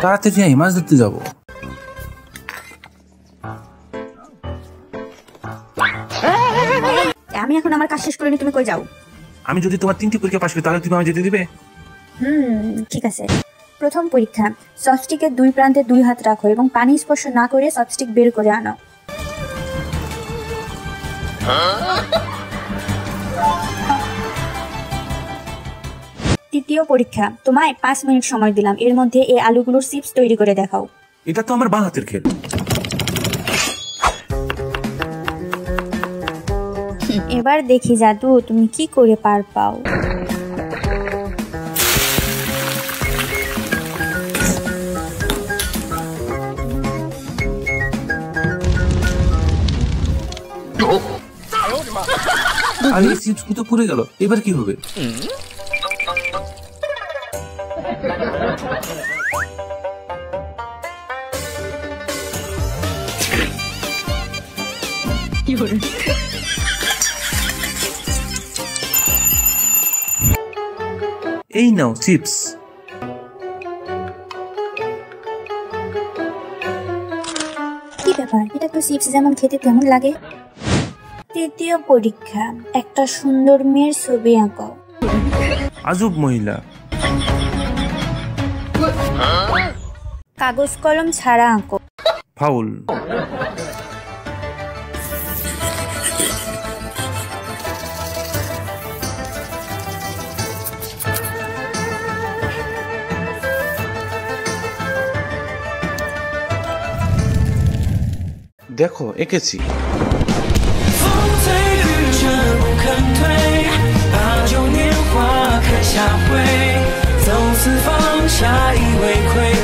তাড়াতাড়ি আই, মাছ ধরতে যাবো। আমি এখন আমার কাজ শেষ করে নি, তুমি কই যাও? আমি যদি তোমার 3টি পরীক্ষা পাশ করি তাহলে তুমি আমায় যেতে দিবে? ঠিক আছে। প্রথম পরীক্ষা, চপস্টিকের 2 প্রান্তে 2 হাত রাখো এবং পানি স্পর্শ না করে চপস্টিক বের করে আনো। তৃতীয় পরীক্ষা, তোমায় 5 মিনিট সময় দিলাম, এর মধ্যে এই আলুগুলোর চিপস তৈরি করে দেখাও। এটা তো আমার বাঁ হাতের খেল। এবার দেখি জাদু তুমি কি করে পার পাও। আরে চিপস তো পুড়ে গেল, এবার কি হবে? এই নাও চিপস। কি ব্যাপার, এটা তো চিপস যেমন খেতে তেমন লাগে। তৃতীয় পরীক্ষা, একটা সুন্দর মেয়ের ছবি আঁকো। আজব মহিলা। কাগজ কলম ছাড়া আঁকো। ফাউল। দেখো এঁকেছি।风吹雨着不肯退，把旧年华刻下灰，走四方下一回馈。